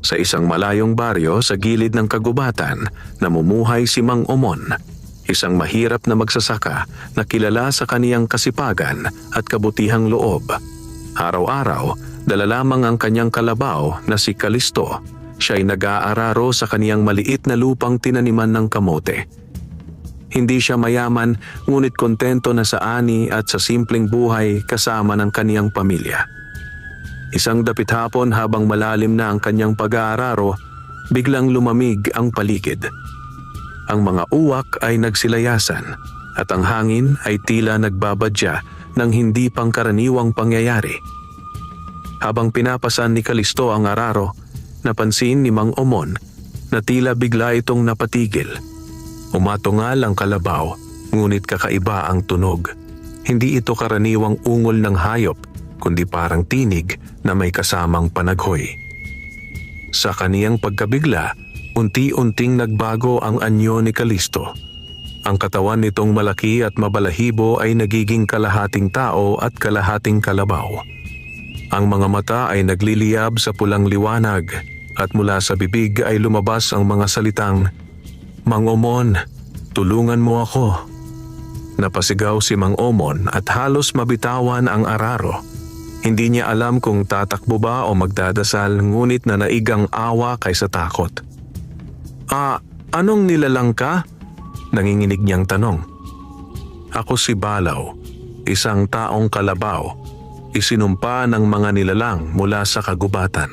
Sa isang malayong baryo sa gilid ng kagubatan, namumuhay si Mang Omon, isang mahirap na magsasaka na kilala sa kaniyang kasipagan at kabutihang loob. Araw-araw, dala lamang ang kanyang kalabaw na si Kalisto. Siya'y nag-aararo sa kaniyang maliit na lupang tinaniman ng kamote. Hindi siya mayaman, ngunit kontento na sa ani at sa simpleng buhay kasama ng kaniyang pamilya. Isang dapit hapon habang malalim na ang kanyang pag-aararo, biglang lumamig ang paligid. Ang mga uwak ay nagsilayasan at ang hangin ay tila nagbabadya ng hindi pangkaraniwang pangyayari. Habang pinapasan ni Kalisto ang araro, napansin ni Mang Omon na tila bigla itong napatigil. Umatungal ang kalabaw, ngunit kakaiba ang tunog. Hindi ito karaniwang ungol ng hayop, kundi parang tinig na may kasamang panaghoy. Sa kaniyang pagkabigla, unti-unting nagbago ang anyo ni Kalisto. Ang katawan nitong malaki at mabalahibo ay nagiging kalahating tao at kalahating kalabaw. Ang mga mata ay nagliliyab sa pulang liwanag at mula sa bibig ay lumabas ang mga salitang, "Mang Omon, tulungan mo ako." Napasigaw si Mang Omon at halos mabitawan ang araro. Hindi niya alam kung tatakbo ba o magdadasal, ngunit nanaigang awa kaysa takot. Anong nilalang ka?" Nanginginig niyang tanong. "Ako si Balaw, isang taong kalabaw, isinumpa ng mga nilalang mula sa kagubatan.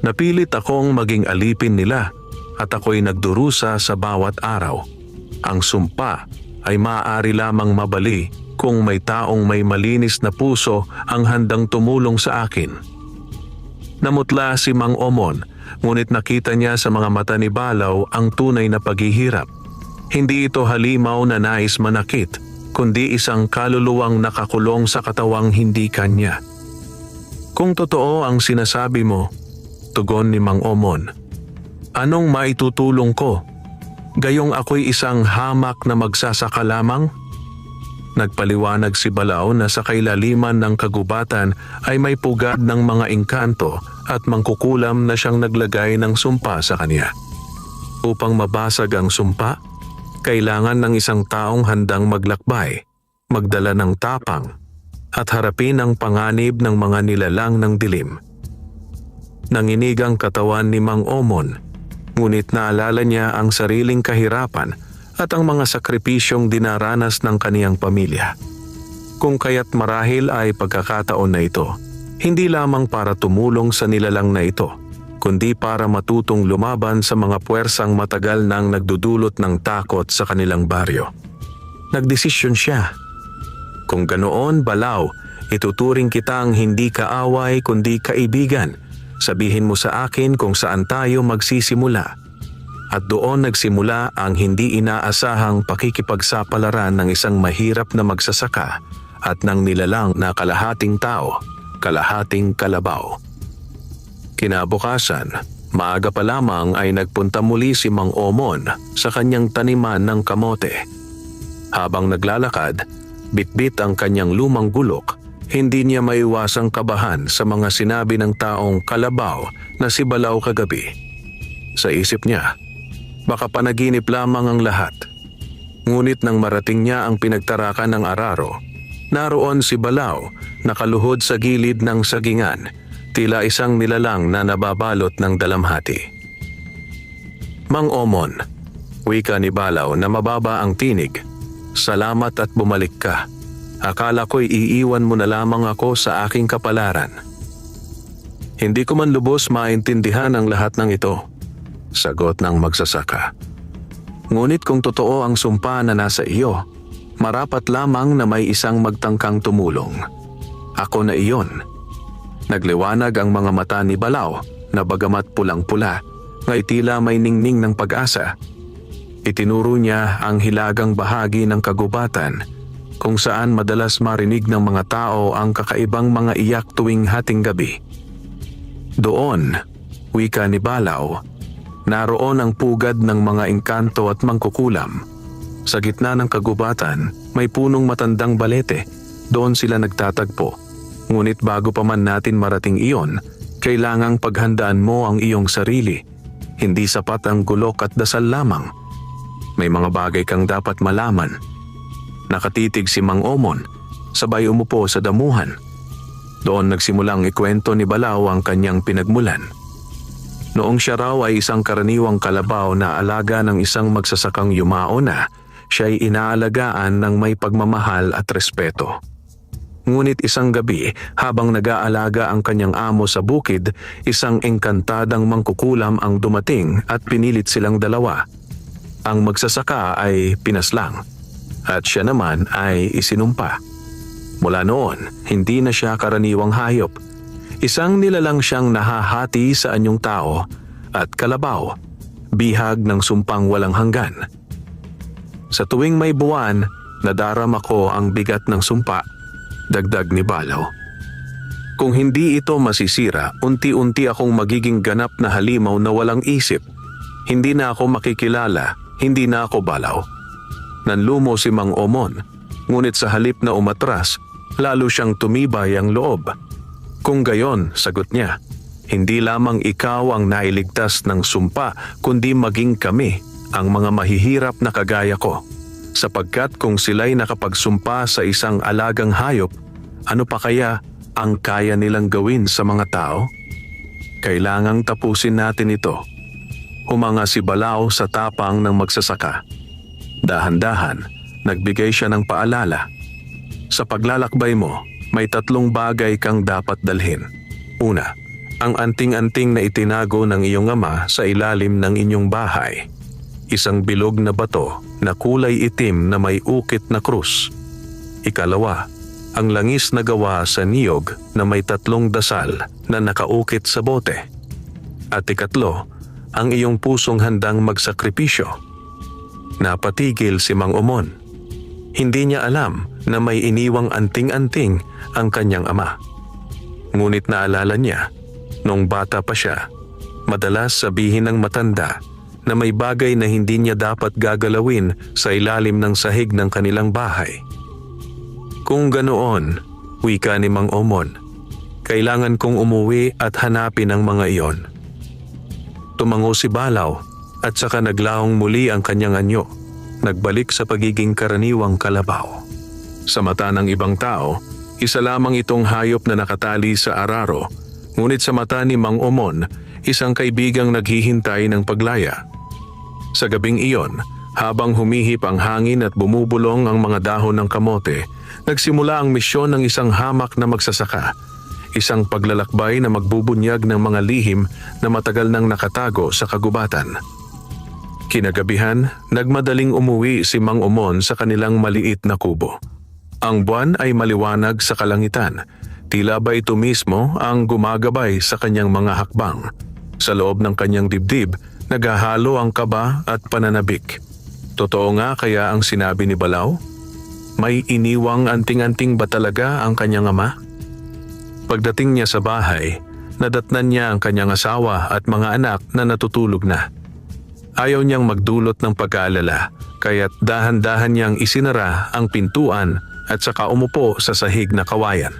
Napilit akong maging alipin nila at ako'y nagdurusa sa bawat araw. Ang sumpa ay maaari lamang mabali kung may taong may malinis na puso ang handang tumulong sa akin." Namutla si Mang Omon, ngunit nakita niya sa mga mata ni Balaw ang tunay na paghihirap. Hindi ito halimaw na nais manakit, kundi isang kaluluwang nakakulong sa katawang hindi kanya. "Kung totoo ang sinasabi mo," tugon ni Mang Omon, "anong maitutulong ko? Gayong ako'y isang hamak na magsasaka lamang?" Nagpaliwanag si Balaw na sa kailaliman ng kagubatan ay may pugad ng mga engkanto at mangkukulam na siyang naglagay ng sumpa sa kanya. Upang mabasag ang sumpa, kailangan ng isang taong handang maglakbay, magdala ng tapang, at harapin ang panganib ng mga nilalang ng dilim. Nanginig ang katawan ni Mang Omon, ngunit naalala niya ang sariling kahirapan at ang mga sakripisyong dinaranas ng kaniyang pamilya. Kung kaya't marahil ay pagkakataon na ito, hindi lamang para tumulong sa nilalang na ito, kundi para matutong lumaban sa mga puwersang matagal nang nagdudulot ng takot sa kanilang baryo. Nagdesisyon siya. "Kung ganoon, Balaw, ituturing kitang hindi kaaway kundi kaibigan. Sabihin mo sa akin kung saan tayo magsisimula." At doon nagsimula ang hindi inaasahang pakikipagsapalaran ng isang mahirap na magsasaka at ng nilalang na kalahating tao, kalahating kalabaw. Kinabukasan, maaga pa lamang ay nagpunta muli si Mang Omon sa kanyang taniman ng kamote. Habang naglalakad, bitbit ang kanyang lumang gulok, hindi niya maiwasang kabahan sa mga sinabi ng taong kalabaw na si Balaw kagabi. Sa isip niya, baka panaginip lamang ang lahat. Ngunit nang marating niya ang pinagtarakan ng araro, naroon si Balaw nakaluhod sa gilid ng sagingan, tila isang nilalang na nababalot ng dalamhati. "Mang Omon," wika ni Balaw na mababa ang tinig, "salamat at bumalik ka. Akala ko'y iiwan mo na lamang ako sa aking kapalaran." "Hindi ko man lubos maintindihan ang lahat ng ito," sagot ng magsasaka. "Ngunit kung totoo ang sumpa na nasa iyo, marapat lamang na may isang magtangkang tumulong. Ako na iyon." Nagliwanag ang mga mata ni Balaw na bagamat pulang-pula, ngay tila may ningning ng pag-asa. Itinuro niya ang hilagang bahagi ng kagubatan kung saan madalas marinig ng mga tao ang kakaibang mga iyak tuwing hating gabi. Doon, wika ni Balaw, naroon ang pugad ng mga engkanto at mangkukulam. Sa gitna ng kagubatan, may punong matandang balete. Doon sila nagtatagpo. Ngunit bago pa man natin marating iyon, Kailangang paghandaan mo ang iyong sarili. Hindi sapat ang gulok at dasal lamang. May mga bagay kang dapat malaman. Nakatitig si Mang Omon, sabay umupo sa damuhan. Doon nagsimulang ikwento ni Balao ang kanyang pinagmulan. Noong siya raw ay isang karaniwang kalabaw na alaga ng isang magsasakang yumao na, siya'y inaalagaan ng may pagmamahal at respeto. Ngunit isang gabi, habang nag-aalaga ang kanyang amo sa bukid, isang engkantadang mangkukulam ang dumating at pinilit silang dalawa. Ang magsasaka ay pinaslang at siya naman ay isinumpa. Mula noon, hindi na siya karaniwang hayop. Isang nilalang siyang nahahati sa anyong tao at kalabaw, bihag ng sumpang walang hanggan. Sa tuwing may buwan, nadarama ko ang bigat ng sumpa, dagdag ni Balao. Kung hindi ito masisira, unti-unti akong magiging ganap na halimaw na walang isip. Hindi na ako makikilala, hindi na ako Balao. Nanlumo si Mang Omon, ngunit sa halip na umatras, lalo siyang tumibay ang loob. Kung gayon, sagot niya, hindi lamang ikaw ang nailigtas ng sumpa, kundi maging kami, ang mga mahihirap na kagaya ko. Sapagkat kung sila'y nakapagsumpa sa isang alagang hayop, ano pa kaya ang kaya nilang gawin sa mga tao? Kailangang tapusin natin ito. Humanga si Balao sa tapang ng magsasaka. Dahan-dahan, nagbigay siya ng paalala. Sa paglalakbay mo, may 3 bagay kang dapat dalhin. Una, ang anting-anting na itinago ng iyong ama sa ilalim ng inyong bahay. Isang bilog na bato na kulay itim na may ukit na krus. Ikalawa, ang langis na gawa sa niyog na may 3 dasal na nakaukit sa bote. At ikatlo, ang iyong pusong handang magsakripisyo. Napatigil si Mang Omon. Hindi niya alam na may iniwang anting-anting ang kanyang ama. Ngunit naalala niya, nung bata pa siya, madalas sabihin ng matanda na may bagay na hindi niya dapat gagalawin sa ilalim ng sahig ng kanilang bahay. Kung ganoon, wika ni Mang Omon, kailangan kong umuwi at hanapin ang mga iyon. Tumango si Balao at saka naglahong muli ang kanyang anyo, nagbalik sa pagiging karaniwang kalabaw. Sa mata ng ibang tao, isa lamang itong hayop na nakatali sa araro, ngunit sa mata ni Mang Omon, isang kaibigang naghihintay ng paglaya. Sa gabing iyon, habang humihip ang hangin at bumubulong ang mga dahon ng kamote, nagsimula ang misyon ng isang hamak na magsasaka, isang paglalakbay na magbubunyag ng mga lihim na matagal nang nakatago sa kagubatan. Kinagabihan, nagmadaling umuwi si Mang Omon sa kanilang maliit na kubo. Ang buwan ay maliwanag sa kalangitan, tila ba ito mismo ang gumagabay sa kanyang mga hakbang. Sa loob ng kanyang dibdib, naghahalo ang kaba at pananabik. Totoo nga kaya ang sinabi ni Balao? May iniwang anting-anting ba talaga ang kanyang ama? Pagdating niya sa bahay, nadatnan niya ang kanyang asawa at mga anak na natutulog na. Ayaw niyang magdulot ng pag-aalala, kaya't dahan-dahan niyang isinara ang pintuan at saka umupo sa sahig na kawayan.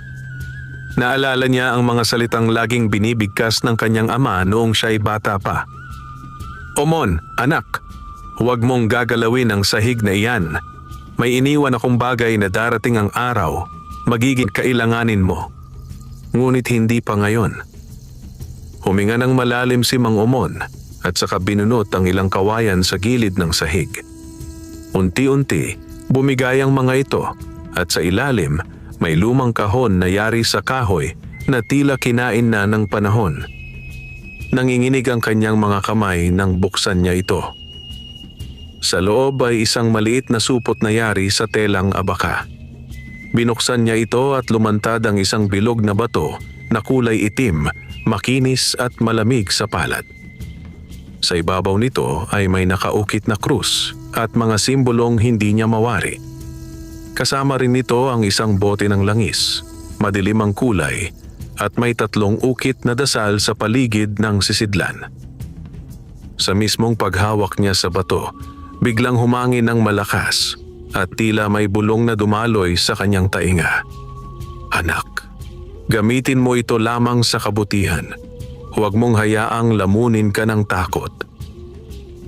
Naalala niya ang mga salitang laging binibigkas ng kanyang ama noong siya'y bata pa. Omon, anak, huwag mong gagalawin ang sahig na iyan. May iniwan akong bagay na darating ang araw, magiging kailanganin mo. Ngunit hindi pa ngayon. Huminga ng malalim si Mang Omon at saka binunot ang ilang kawayan sa gilid ng sahig. Unti-unti, bumigay ang mga ito at sa ilalim may lumang kahon na yari sa kahoy na tila kinain na ng panahon. Nanginginig ang kanyang mga kamay nang buksan niya ito. Sa loob ay isang maliit na supot na yari sa telang abaka. Binuksan niya ito at lumantad ang isang bilog na bato na kulay itim, makinis at malamig sa palad. Sa ibabaw nito ay may nakaukit na krus at mga simbolong hindi niya mawari. Kasama rin nito ang isang bote ng langis, madilim ang kulay at may 3 ukit na dasal sa paligid ng sisidlan. Sa mismong paghawak niya sa bato, biglang humangin ng malakas at tila may bulong na dumaloy sa kanyang tainga. Anak, gamitin mo ito lamang sa kabutihan. Huwag mong hayaang lamunin ka ng takot.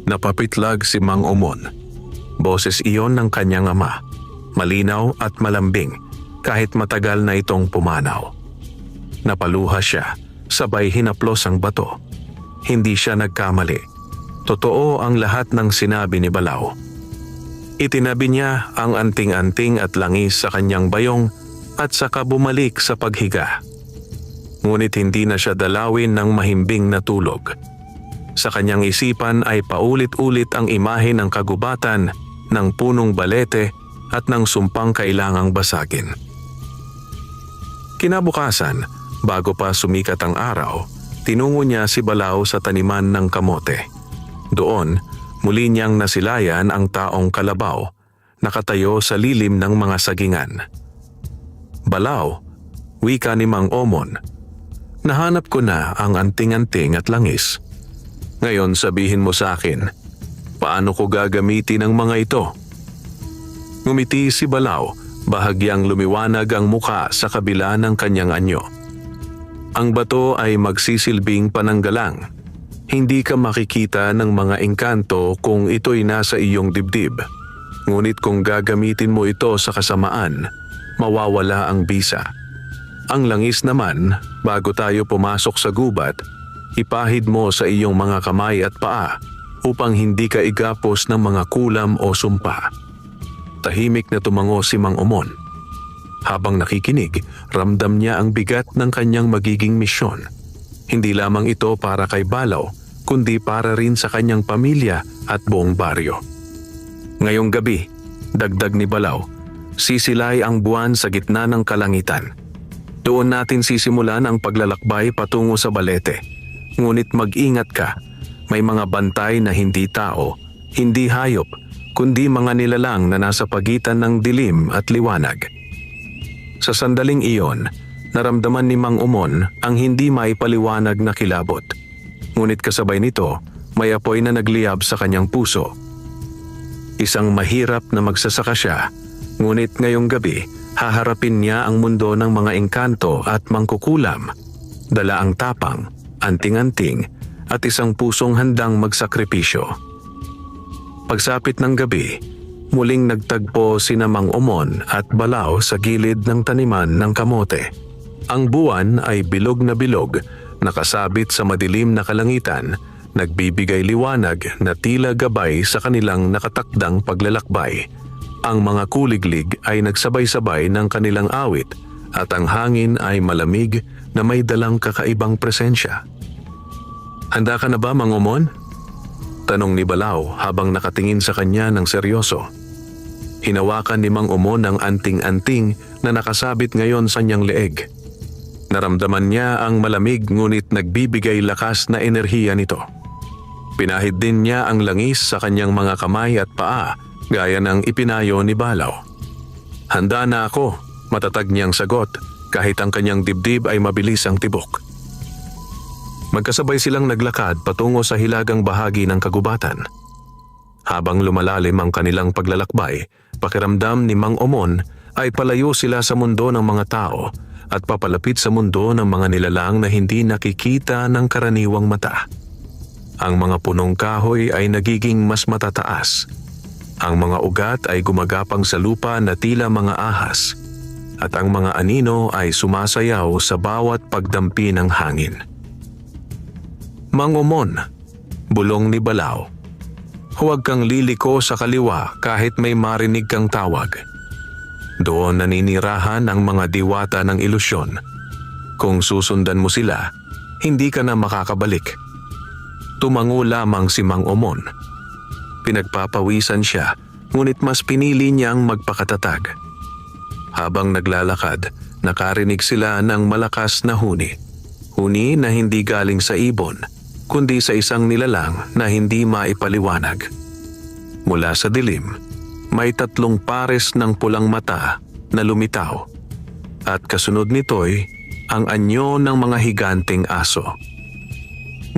Napapitlag si Mang Umon. Boses iyon ng kanyang ama, malinaw at malambing kahit matagal na itong pumanaw. Napaluha siya, sabay hinaplos ang bato. Hindi siya nagkamali. Totoo ang lahat ng sinabi ni Balao. Itinabi niya ang anting-anting at langis sa kanyang bayong at saka bumalik sa paghiga. Ngunit hindi na siya dalawin ng mahimbing na tulog. Sa kanyang isipan ay paulit-ulit ang imahe ng kagubatan, ng punong balete at ng sumpang kailangang basagin. Kinabukasan, bago pa sumikat ang araw, tinungo niya si Balao sa taniman ng kamote. Doon, muli niyang nasilayan ang taong kalabaw, nakatayo sa lilim ng mga sagingan. Balao, wika ni Mang Omon, nahanap ko na ang anting-anting at langis. Ngayon sabihin mo sa akin, paano ko gagamitin ang mga ito? Ngumiti si Balao, bahagyang lumiwanag ang muka sa kabila ng kanyang anyo. Ang bato ay magsisilbing pananggalang. Hindi ka makikita ng mga engkanto kung ito'y nasa iyong dibdib. Ngunit kung gagamitin mo ito sa kasamaan, mawawala ang bisa. Ang langis naman, bago tayo pumasok sa gubat, ipahid mo sa iyong mga kamay at paa upang hindi ka igapos ng mga kulam o sumpa. Tahimik na tumango si Mang Umon. Habang nakikinig, ramdam niya ang bigat ng kanyang magiging misyon. Hindi lamang ito para kay Balao, kundi para rin sa kanyang pamilya at buong baryo. Ngayong gabi, dagdag ni Balao, sisilay ang buwan sa gitna ng kalangitan. Doon natin sisimulan ang paglalakbay patungo sa balete. Ngunit mag-ingat ka, may mga bantay na hindi tao, hindi hayop, kundi mga nilalang na nasa pagitan ng dilim at liwanag. Sa sandaling iyon, naramdaman ni Mang Umon ang hindi maipaliwanag na kilabot. Ngunit kasabay nito, may apoy na nagliyab sa kanyang puso. Isang mahirap na magsasaka siya, ngunit ngayong gabi, haharapin niya ang mundo ng mga engkanto at mangkukulam, dala ang tapang, anting-anting at isang pusong handang magsakripisyo. Pagsapit ng gabi, muling nagtagpo sina Mang Umon at Balao sa gilid ng taniman ng kamote. Ang buwan ay bilog na bilog, nakasabit sa madilim na kalangitan, nagbibigay liwanag na tila gabay sa kanilang nakatakdang paglalakbay. Ang mga kuliglig ay nagsabay-sabay ng kanilang awit at ang hangin ay malamig na may dalang kakaibang presensya. Handa ka na ba, Mang Umon? Tanong ni Balao habang nakatingin sa kanya ng seryoso. Hinawakan ni Mang Umon ang anting-anting na nakasabit ngayon sa niyang leeg. Naramdaman niya ang malamig ngunit nagbibigay lakas na enerhiya nito. Pinahid din niya ang langis sa kanyang mga kamay at paa gaya ng ipinayo ni Balao. Handa na ako, matatag niyang sagot kahit ang kanyang dibdib ay mabilis ang tibok. Magkasabay silang naglakad patungo sa hilagang bahagi ng kagubatan. Habang lumalalim ang kanilang paglalakbay, pakiramdam ni Mang Umon ay palayo sila sa mundo ng mga tao at papalapit sa mundo ng mga nilalang na hindi nakikita ng karaniwang mata. Ang mga punong kahoy ay nagiging mas matataas. Ang mga ugat ay gumagapang sa lupa na tila mga ahas, at ang mga anino ay sumasayaw sa bawat pagdampi ng hangin. Mang Umon, bulong ni Balao, huwag kang liliko sa kaliwa kahit may marinig kang tawag. Doon naninirahan ang mga diwata ng ilusyon. Kung susundan mo sila, hindi ka na makakabalik. Tumango lamang si Mang Umon. Pinagpapawisan siya, ngunit mas pinili niyang magpakatatag. Habang naglalakad, nakarinig sila ng malakas na huni. Huni na hindi galing sa ibon, kundi sa isang nilalang na hindi maipaliwanag. Mula sa dilim, may 3 pares ng pulang mata na lumitaw. At kasunod nito'y ang anyo ng mga higanteng aso.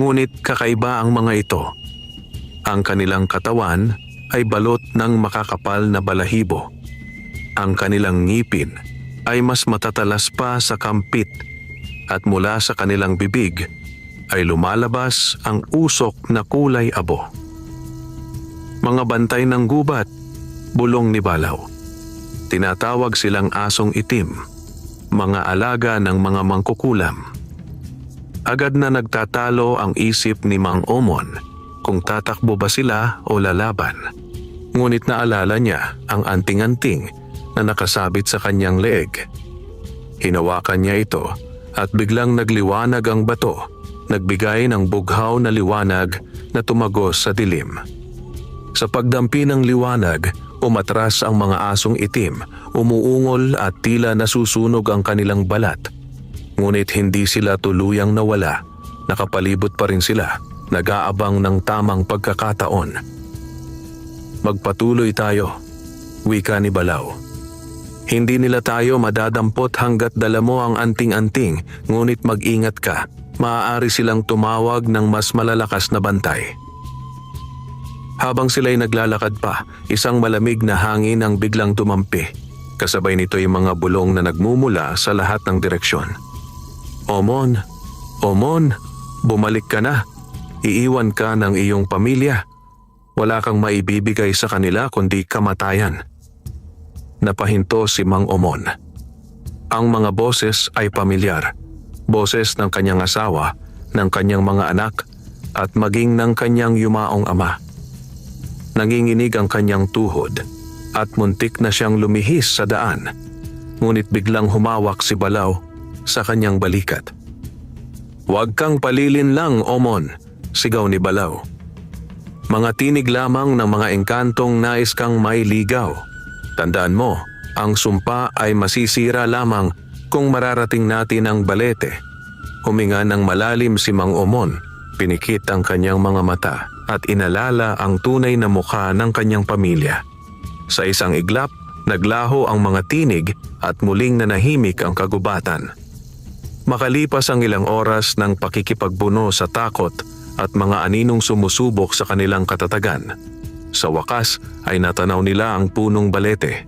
Ngunit kakaiba ang mga ito. Ang kanilang katawan ay balot ng makakapal na balahibo. Ang kanilang ngipin ay mas matatalas pa sa kampit at mula sa kanilang bibig ay lumalabas ang usok na kulay abo. Mga bantay ng gubat, bulong ni Balaw. Tinatawag silang asong itim, mga alaga ng mga mangkukulam. Agad na nagtatalo ang isip ni Mang Omon kung tatakbo ba sila o lalaban. Ngunit naalala niya ang anting-anting na nakasabit sa kanyang leeg. Hinawakan niya ito at biglang nagliwanag ang bato, nagbigay ng bughaw na liwanag na tumagos sa dilim. Sa pagdampi ng liwanag, umatras ang mga asong itim, umuungol at tila nasusunog ang kanilang balat. Ngunit hindi sila tuluyang nawala, nakapalibot pa rin sila, nag-aabang ng tamang pagkakataon. Magpatuloy tayo, wika ni Balaw. Hindi nila tayo madadampot hanggat dala mo ang anting-anting, ngunit mag-ingat ka, maaari silang tumawag ng mas malalakas na bantay. Habang sila'y naglalakad pa, isang malamig na hangin ang biglang tumampi. Kasabay nito'y mga bulong na nagmumula sa lahat ng direksyon. Omon, Omon, bumalik ka na. Iiwan ka ng iyong pamilya. Wala kang maibibigay sa kanila kundi kamatayan. Napahinto si Mang Omon. Ang mga boses ay pamilyar. Boses ng kanyang asawa, ng kanyang mga anak, at maging ng kanyang yumaong ama. Nanginginig ang kanyang tuhod at muntik na siyang lumihis sa daan. Ngunit biglang humawak si Balaw sa kanyang balikat. "Huwag kang palilin lang, Omon," sigaw ni Balaw. "Mga tinig lamang ng mga engkantong nais kang mailigaw. Tandaan mo, ang sumpa ay masisira lamang kung mararating natin ang balete." Huminga ng malalim si Mang Omon, pinikit ang kanyang mga mata at inalala ang tunay na mukha ng kanyang pamilya. Sa isang iglap, naglaho ang mga tinig at muling nanahimik ang kagubatan. Makalipas ang ilang oras ng pakikipagbuno sa takot at mga aninong sumusubok sa kanilang katatagan, sa wakas ay natanaw nila ang punong balete.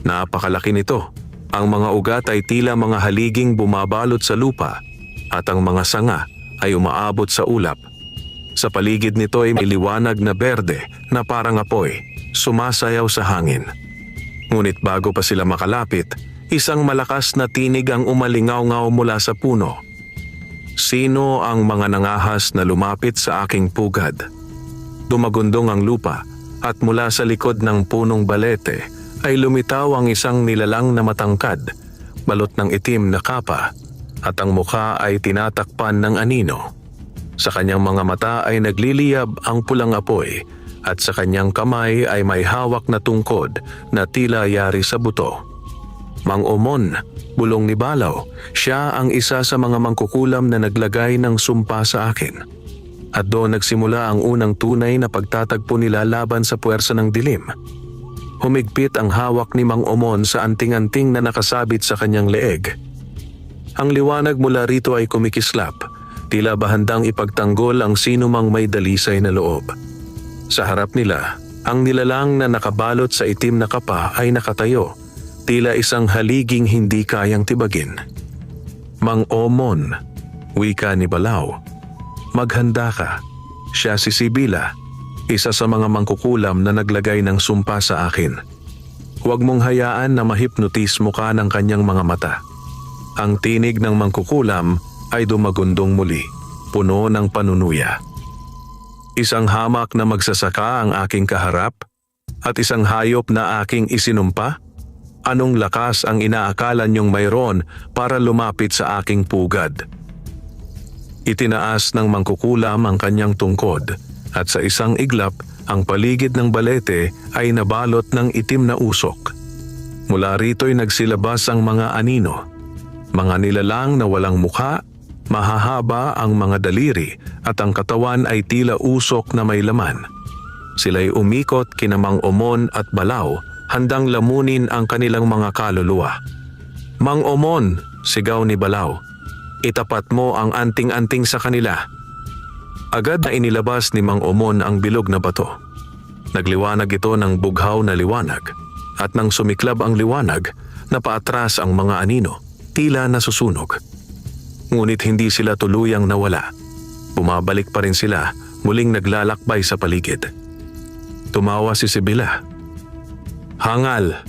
Napakalaki nito. Ang mga ugat ay tila mga haliging bumabalot sa lupa at ang mga sanga ay umaabot sa ulap. Sa paligid nito ay may liwanag na berde na parang apoy, sumasayaw sa hangin. Ngunit bago pa sila makalapit, isang malakas na tinig ang umalingaw-ngaw mula sa puno. "Sino ang mga nangahas na lumapit sa aking pugad?" Dumagundong ang lupa at mula sa likod ng punong balete ay lumitaw ang isang nilalang na matangkad, balot ng itim na kapa at ang mukha ay tinatakpan ng anino. Sa kanyang mga mata ay nagliliyab ang pulang apoy at sa kanyang kamay ay may hawak na tungkod na tila yari sa buto. "Mang Omon," bulong ni Balaw, "siya ang isa sa mga mangkukulam na naglagay ng sumpa sa akin." At doon nagsimula ang unang tunay na pagtatagpo nila laban sa puwersa ng dilim. Humigpit ang hawak ni Mang Omon sa anting-anting na nakasabit sa kanyang leeg. Ang liwanag mula rito ay kumikislap, tila ba handang ipagtanggol ang sinumang may dalisay na loob. Sa harap nila, ang nilalang na nakabalot sa itim na kapa ay nakatayo, tila isang haliging hindi kayang tibagin. "Mang Omon," wika ni Balaw, "maghanda ka. Siya si Sibila, isa sa mga mangkukulam na naglagay ng sumpa sa akin. Huwag mong hayaan na mahipnotismo ka ng kanyang mga mata." Ang tinig ng mangkukulam ay dumagundong muli, puno ng panunuya. "Isang hamak na magsasaka ang aking kaharap at isang hayop na aking isinumpa? Anong lakas ang inaakala niyong mayroon para lumapit sa aking pugad?" Itinaas ng mangkukulam ang kanyang tungkod at sa isang iglap ang paligid ng balete ay nabalot ng itim na usok. Mula rito'y nagsilabas ang mga anino, mga nilalang na walang mukha, mahahaba ang mga daliri at ang katawan ay tila usok na may laman. Sila'y umikot kina Mang Omon at Balaw, handang lamunin ang kanilang mga kaluluwa. "Mang Omon," sigaw ni Balaw, "itapat mo ang anting-anting sa kanila." Agad na inilabas ni Mang Omon ang bilog na bato. Nagliwanag ito ng bughaw na liwanag at nang sumiklab ang liwanag, napaatras ang mga anino, tila nasusunog. Ngunit hindi sila tuluyang nawala. Bumabalik pa rin sila, muling naglalakbay sa paligid. Tumawa si Sibila. Hangal.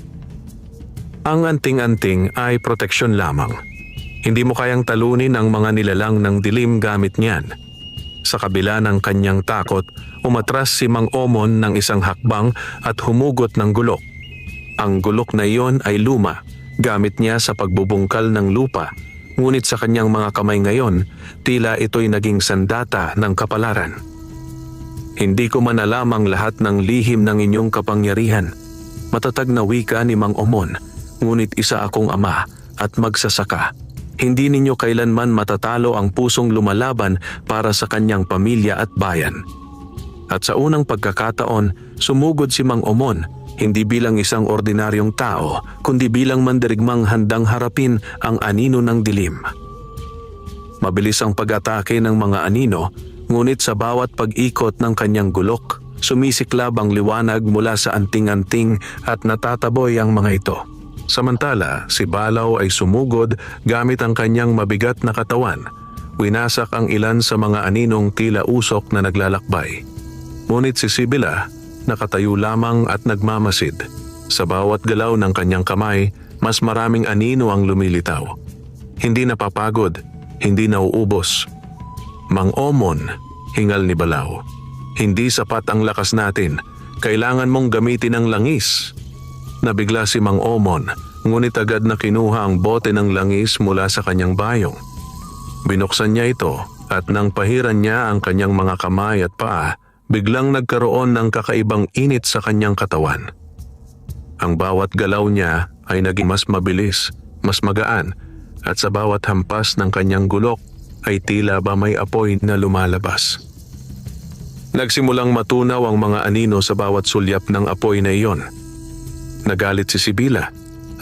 Ang anting-anting ay proteksyon lamang. Hindi mo kayang talunin ang mga nilalang ng dilim gamit niyan. Sa kabila ng kanyang takot, umatras si Mang Omon ng isang hakbang at humugot ng gulok. Ang gulok na iyon ay luma, gamit niya sa pagbubungkal ng lupa. Ngunit sa kanyang mga kamay ngayon, tila ito'y naging sandata ng kapalaran. Hindi ko man alam ang lahat ng lihim ng inyong kapangyarihan. Matatag na wika ni Mang Omon, ngunit isa akong ama at magsasaka. Hindi ninyo kailanman matatalo ang pusong lumalaban para sa kanyang pamilya at bayan. At sa unang pagkakataon, sumugod si Mang Omon, hindi bilang isang ordinaryong tao, kundi bilang mandirigmang handang harapin ang anino ng dilim. Mabilis ang pag-atake ng mga anino, ngunit sa bawat pag-ikot ng kanyang gulok, sumisiklab ang liwanag mula sa anting-anting at natataboy ang mga ito. Samantala, si Balaw ay sumugod gamit ang kanyang mabigat na katawan. Winasak ang ilan sa mga aninong tila usok na naglalakbay. Ngunit si Sibila, nakatayo lamang at nagmamasid. Sa bawat galaw ng kanyang kamay, mas maraming anino ang lumilitaw. Hindi napapagod, hindi nauubos. Mang Omon, hingal ni Balaw. Hindi sapat ang lakas natin. Kailangan mong gamitin ang langis. Nabigla si Mang Omon, ngunit agad na kinuha ang bote ng langis mula sa kanyang bayong. Binuksan niya ito at nang pahiran niya ang kanyang mga kamay at paa, biglang nagkaroon ng kakaibang init sa kanyang katawan. Ang bawat galaw niya ay naging mas mabilis, mas magaan, at sa bawat hampas ng kanyang gulok ay tila ba may apoy na lumalabas. Nagsimulang matunaw ang mga anino sa bawat sulyap ng apoy na iyon. Nagalit si Sibila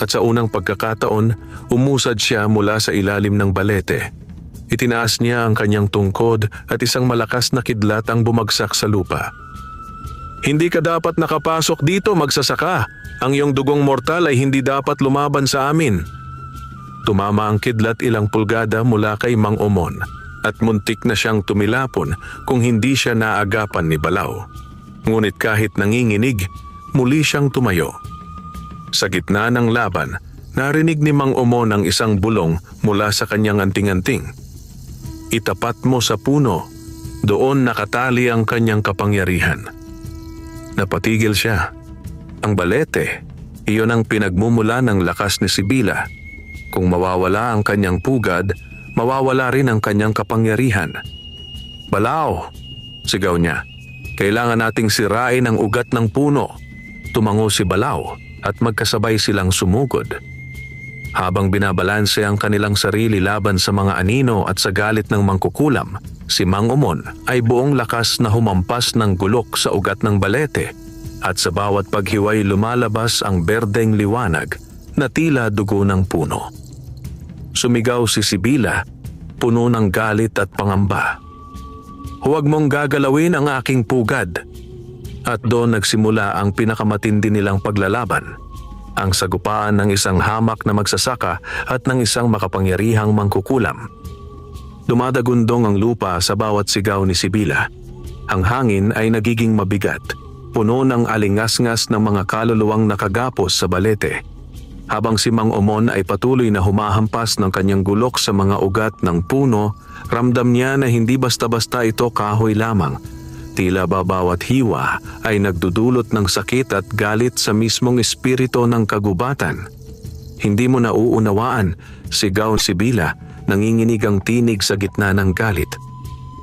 at sa unang pagkakataon, umusad siya mula sa ilalim ng balete. Itinaas niya ang kanyang tungkod at isang malakas na kidlat ang bumagsak sa lupa. Hindi ka dapat nakapasok dito, magsasaka. Ang iyong dugong mortal ay hindi dapat lumaban sa amin. Tumama ang kidlat ilang pulgada mula kay Mang Omon at muntik na siyang tumilapon kung hindi siya naagapan ni Balaw. Ngunit kahit nanginginig, muli siyang tumayo. Sa gitna ng laban, narinig ni Mang Omon ang isang bulong mula sa kanyang anting-anting. Itapat mo sa puno, doon nakatali ang kanyang kapangyarihan. Napatigil siya. Ang balete, iyon ang pinagmumula ng lakas ni Sibila. Kung mawawala ang kanyang pugad, mawawala rin ang kanyang kapangyarihan. Balaw, sigaw niya. Kailangan nating sirain ang ugat ng puno. Tumango si Balaw at magkasabay silang sumugod. Habang binabalanse ang kanilang sarili laban sa mga anino at sa galit ng mangkukulam, si Mang Omon ay buong lakas na humampas ng gulok sa ugat ng balete at sa bawat paghiway lumalabas ang berdeng liwanag na tila dugo ng puno. Sumigaw si Sibila, puno ng galit at pangamba. Huwag mong gagalawin ang aking pugad. At doon nagsimula ang pinakamatindi nilang paglalaban. Ang sagupaan ng isang hamak na magsasaka at ng isang makapangyarihang mangkukulam. Dumadagundong ang lupa sa bawat sigaw ni Sibila. Ang hangin ay nagiging mabigat, puno ng alingasngas ng mga kaluluwang nakagapos sa balete. Habang si Mang Omon ay patuloy na humahampas ng kanyang gulok sa mga ugat ng puno, ramdam niya na hindi basta-basta ito kahoy lamang. Tila ba bawat hiwa ay nagdudulot ng sakit at galit sa mismong espiritu ng kagubatan. Hindi mo nauunawaan, sigaw si Sibila, nanginginig ang tinig sa gitna ng galit.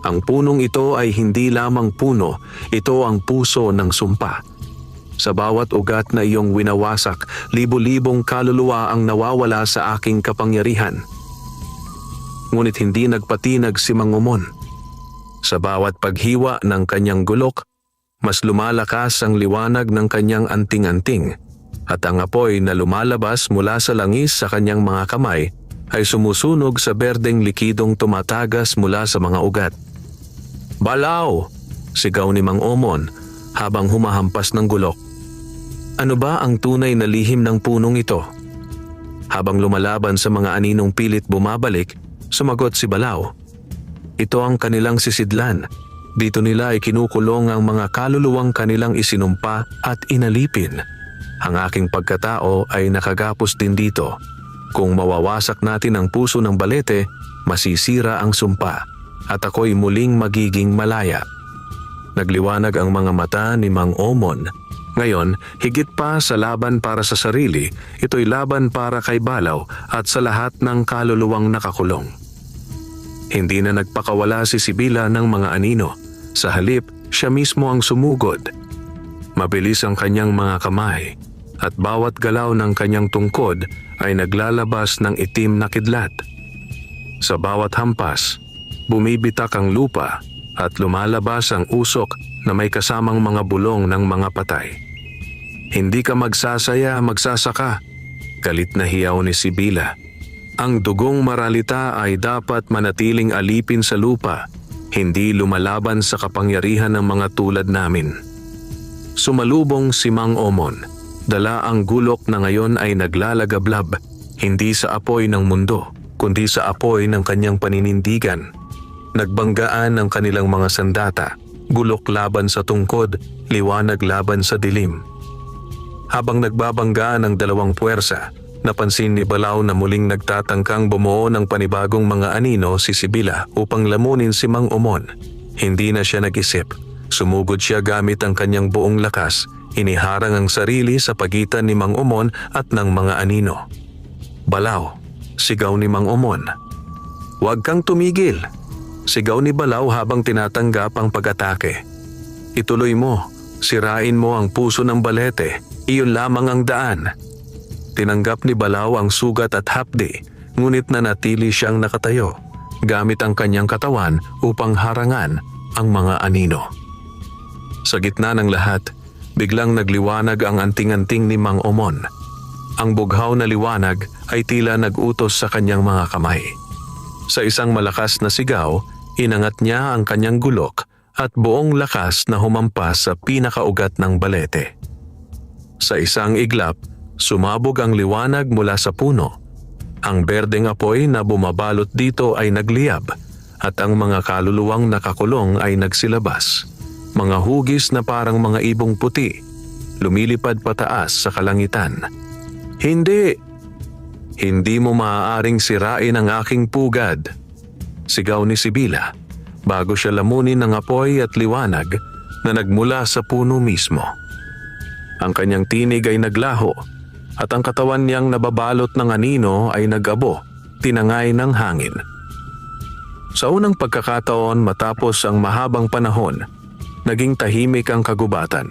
Ang punong ito ay hindi lamang puno, ito ang puso ng sumpa. Sa bawat ugat na iyong winawasak, libo-libong kaluluwa ang nawawala sa aking kapangyarihan. Ngunit hindi nagpatinag si Mang Omon. Sa bawat paghiwa ng kanyang gulok, mas lumalakas ang liwanag ng kanyang anting-anting at ang apoy na lumalabas mula sa langis sa kanyang mga kamay ay sumusunog sa berdeng likidong tumatagas mula sa mga ugat. Balaw! Sigaw ni Mang Omon habang humahampas ng gulok. Ano ba ang tunay na lihim ng punong ito? Habang lumalaban sa mga aninong pilit bumabalik, sumagot si Balaw. Ito ang kanilang sisidlan. Dito nila ay kinukulong ang mga kaluluwang kanilang isinumpa at inalipin. Ang aking pagkatao ay nakagapos din dito. Kung mawawasak natin ang puso ng balete, masisira ang sumpa at ako'y muling magiging malaya. Nagliwanag ang mga mata ni Mang Omon. Ngayon, higit pa sa laban para sa sarili, ito'y laban para kay Balaw at sa lahat ng kaluluwang nakakulong. Hindi na nagpakawala si Sibila ng mga anino. Sa halip, siya mismo ang sumugod. Mabilis ang kanyang mga kamay at bawat galaw ng kanyang tungkod ay naglalabas ng itim na kidlat. Sa bawat hampas, bumibitak ang lupa at lumalabas ang usok na may kasamang mga bulong ng mga patay. Hindi ka magsasaya, magsasaka, galit na hiyaw ni Sibila. Ang dugong maralita ay dapat manatiling alipin sa lupa, hindi lumalaban sa kapangyarihan ng mga tulad namin. Sumalubong si Mang Omon. Dala ang gulok na ngayon ay naglalagablab, hindi sa apoy ng mundo, kundi sa apoy ng kanyang paninindigan. Nagbanggaan ang kanilang mga sandata, gulok laban sa tungkod, liwanag laban sa dilim. Habang nagbabanggaan ang dalawang puwersa, napansin ni Balaw na muling nagtatangkang bumuo ng panibagong mga anino si Sibila upang lamunin si Mang Omon. Hindi na siya nag-isip. Sumugod siya gamit ang kanyang buong lakas. Iniharang ang sarili sa pagitan ni Mang Omon at ng mga anino. "Balaw," sigaw ni Mang Omon. "Huwag kang tumigil," sigaw ni Balaw habang tinatanggap ang pag-atake. "Ituloy mo, sirain mo ang puso ng balete, iyon lamang ang daan." Tinanggap ni Balaw ang sugat at hapdi, ngunit nanatili siyang nakatayo, gamit ang kanyang katawan upang harangan ang mga anino. Sa gitna ng lahat, biglang nagliwanag ang anting-anting ni Mang Omon. Ang bughaw na liwanag ay tila nag-utos sa kanyang mga kamay. Sa isang malakas na sigaw, inangat niya ang kanyang gulok at buong lakas na humampas sa pinakaugat ng balete. Sa isang iglap, sumabog ang liwanag mula sa puno. Ang berdeng apoy na bumabalot dito ay nagliyab at ang mga kaluluwang nakakulong ay nagsilabas. Mga hugis na parang mga ibong puti, lumilipad pataas sa kalangitan. "Hindi! Hindi mo maaaring sirain ang aking pugad," sigaw ni Sibila, bago siya lamunin ng apoy at liwanag na nagmula sa puno mismo. Ang kanyang tinig ay naglaho at ang katawan niyang nababalot ng anino ay nag-abo, tinangay ng hangin. Sa unang pagkakataon matapos ang mahabang panahon, naging tahimik ang kagubatan.